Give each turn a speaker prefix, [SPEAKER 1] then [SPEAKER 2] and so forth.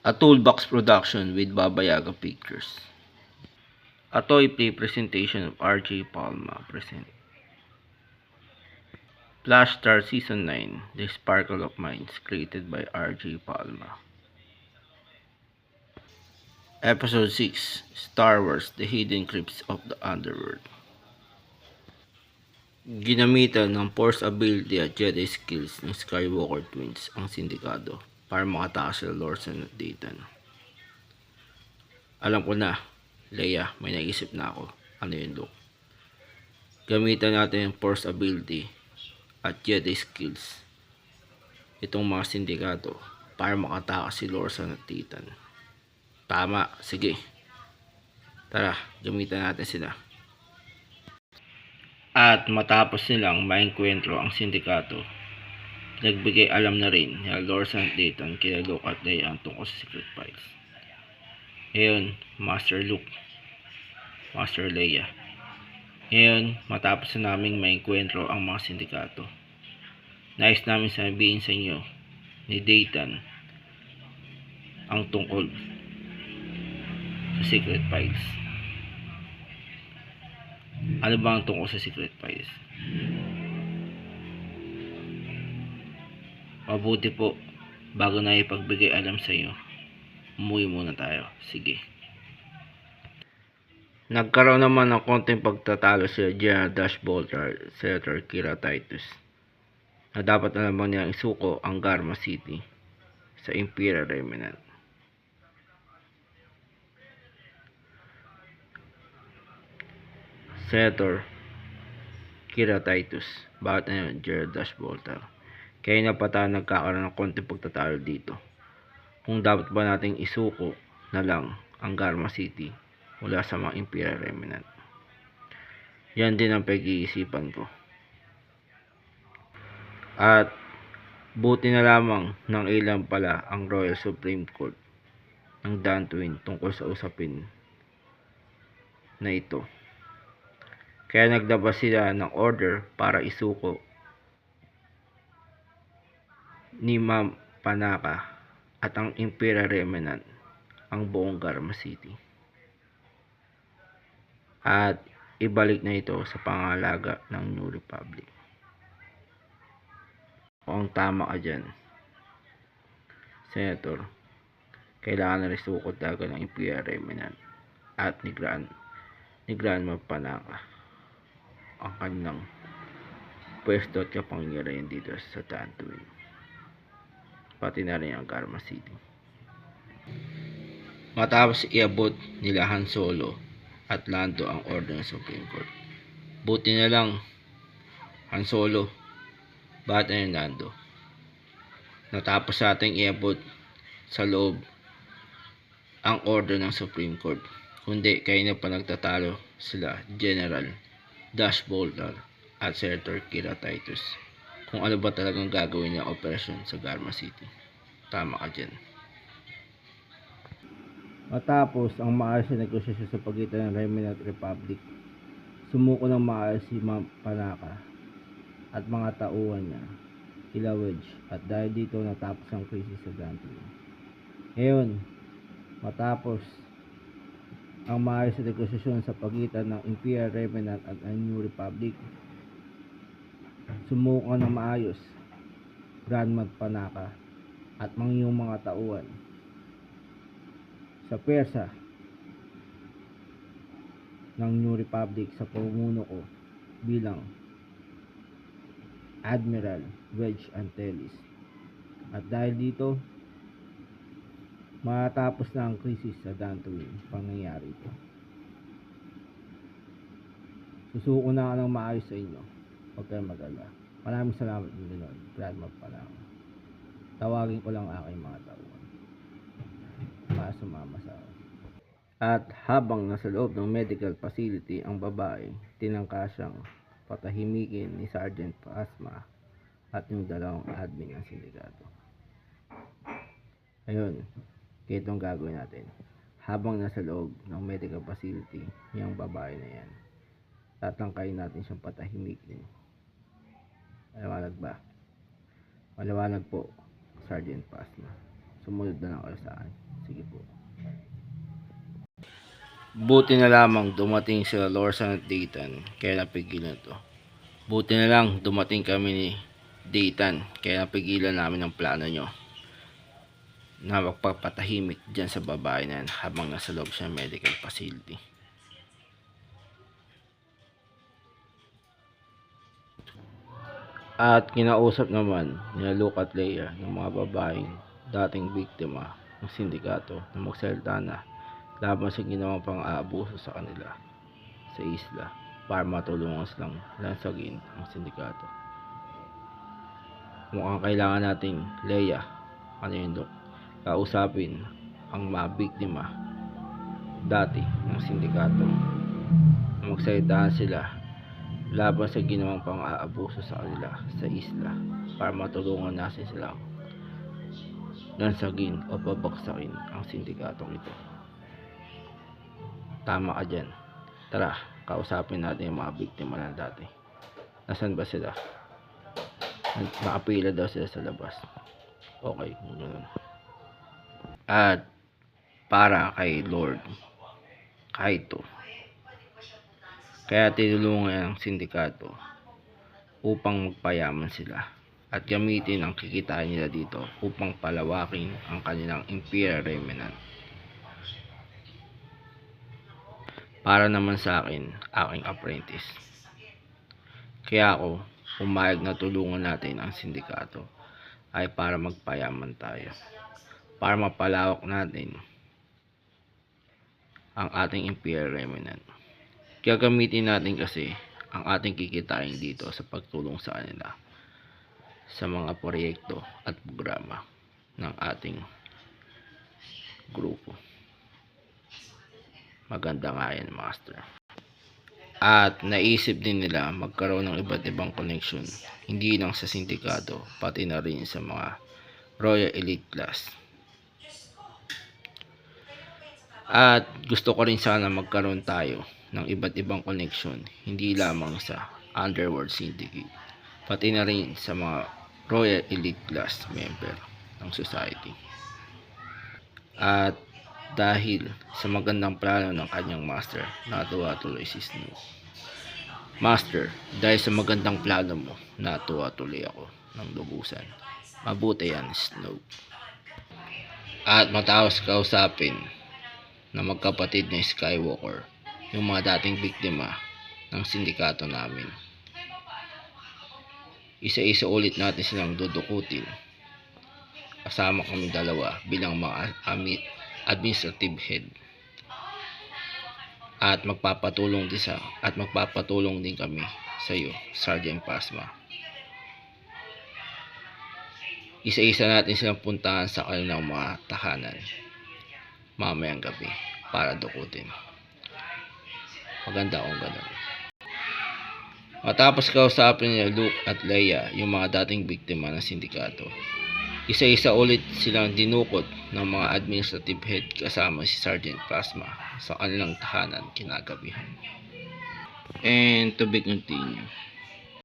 [SPEAKER 1] A Toolbox production with Baba Yaga Pictures. A toy play presentation of RJ Palma present. Flash Star Season 9, The Sparkle of Minds, created by RJ Palma. Episode 6, Star Wars, The Hidden Crypts of the Underworld. Ginamitan ng Force ability at Jedi skills ng Skywalker twins ang sindikado para makatakas sa Lorsan at Dayton. Alam ko na, Leia, may naisip na ako. Ano yun, Luke? Gamitan natin yung Force ability at Jedi skills itong mga sindikato para makatakas si Lorsan at Titan. Tama, sige. Tara, gamitan natin sila. At matapos nilang maengkwentro ang sindikato, nagbigay alam na rin ni Lorsan at Titan kila Luke at Leia ang tungkol sa secret files. Ngayon, Master Luke, Master Leia. Ngayon, matapos na naming maengkwentro ang mga sindikato, nais namin sabihin sa inyo ni Dayton ang tungkol sa secret files. Ano ba ang tungkol sa secret files? Mabuti po, bago na ipagbigay alam sa iyo, umuwi muna tayo. Sige. Nagkaroon naman ng konting pagtatalo si General Dash Bolter, Senator Kira Titus, na dapat na naman niyang isuko ang Garma City sa Imperial Remnant. Senator Kira Titus, bakit na yun, General Dash Bolter? Kaya na pata nagkakaroon ng konting pagtatalo dito. Kung dapat ba nating isuko na lang ang Garma City mula sa mga Imperial Remnant. Yan din ang pag-iisipan ko. At buti na lamang ng ilan pala ang Royal Supreme Court ng Dantooine tungkol sa usapin na ito. Kaya naglabas sila ng order para isuko ni Ma'am Panaka at ang Imperial Remnant ang buong Garma City. At ibalik na ito sa pangalaga ng New Republic. Kung tama ka dyan, Senator, kailangan na rin sukot talaga ng Imperial Remnant at ni Grandma Panaka ang kanilang pwesto at kapangyarihan dito sa Dantooine, pati na rin ang Garma City. Matapos iabot nila Han Solo at Lando ang order ng Supreme Court. Buti na lang, Han Solo, bakit na yung Lando? Natapos sa ating iabot sa loob ang order ng Supreme Court. Kundi kayo na pa nagtatalo sila General Dash Bolter at Senator Kira Titus kung ano ba talagang gagawin niya operasyon sa Garma City. Tama ka dyan. Matapos ang maayos na negosasyon sa pagitan ng Remnant at Republic, sumuko ng maayos si Ma'am Panaka at mga tauhan niya, kila Wedge, at dahil dito natapos ang krisis sa Dantooine. Ngayon, matapos ang maayos na negosasyon sa pagitan ng Imperial Remnant at ang New Republic, sumuko ng maayos Grandma Panaka at mga tauhan sa Persa ng New Republic sa pamumuno ko bilang Admiral Wedge Antilles. At dahil dito, matapos na ang krisis sa Dantooine, pangyayari ito. Susuko na ako ng maayos sa inyo. Huwag kayong mag-alala. Maraming salamat din doon, Grandma Panaka. Tawagin ko lang aking mga tauhan para sumama sa akin. At habang nasa loob ng medical facility ang babae, tinangka siyang patahimikin ni Sergeant Phasma at yung dalawang admin ng sindikato. Ayun, kaya itong gagawin natin. Habang nasa loob ng medical facility, yung babae na yan, tatangkayin natin siyang patahimikin. Maliwanag ba? Maliwanag po, Sergeant Phasma. Sumunod na lang kayo sa akin. Sige po. Buti na lamang dumating sila Lorsan at Dayton, kaya napigilan to. Buti na lang dumating kami ni Dayton, kaya napigilan namin ang plano nyo na magpapatahimik dyan sa babae na yan habang nasa loob siya medical facility. At kinausap naman ni Luke at Leia ng mga babaeng dating biktima ng sindikato na magsalita na laban sa ginawang pang-aabuso sa kanila sa isla para matulungan silang lansagin ang sindikato. Mukhang kailangan nating Leia, ano yun Luke, kausapin ang mga biktima dati ng sindikato na magsalita sila laban sa ginawang pang-aabuso sa kanila sa isla para matulungan natin silang lansagin o babaksakin ang sindikatong ito. Tama ka dyan. Tara, kausapin natin yung mga biktima na dati. Nasaan ba sila? Nakapila daw sila sa labas. Okay, ganun. At para kay Lord Kaito, kaya tinulungan ang sindikato upang magpayaman sila at gamitin ang kikitain nila dito upang palawakin ang kanilang Imperial Remnant. Para naman sa akin, aking apprentice. Kaya ako pumayag na tulungan natin ang sindikato ay para magpayaman tayo. Para mapalawak natin ang ating Imperial Remnant. Gagamitin natin kasi ang ating kikitain dito sa pagtulong sa kanila sa mga proyekto at programa ng ating grupo. Maganda nga yan, Master. At naisip din nila magkaroon ng iba't ibang connection, hindi lang sa sindikato, pati na rin sa mga Royal Elite Class. At gusto ko rin sana magkaroon tayo ng iba't ibang connection, hindi lamang sa Underworld Syndicate, pati na rin sa mga Royal Elite Class member ng society. At dahil sa magandang plano ng kanyang master, natuwa tuloy si Snow. Master, dahil sa magandang plano mo, natuwa tuloy ako ng lubusan. Mabuti yan, Snow. At matapos kausapin na magkapatid na Skywalker, yung mga dating biktima ng sindikato namin, isa-isa ulit natin silang dudukutin. Kasama kami dalawa bilang mga administrative head. At magpapatulong din kami sa iyo, Sergeant Pasma. Isa-isa natin silang puntahan sa kanilang mga tahanan mamayang gabi para dukutin. Maganda kung ganun. Matapos kausapin ni Luke at Leia yung mga dating biktima ng sindikato, isa-isa ulit silang dinukot ng mga administrative head kasama si Sergeant Plasma sa kanilang tahanan kinagabihan. And to be continued.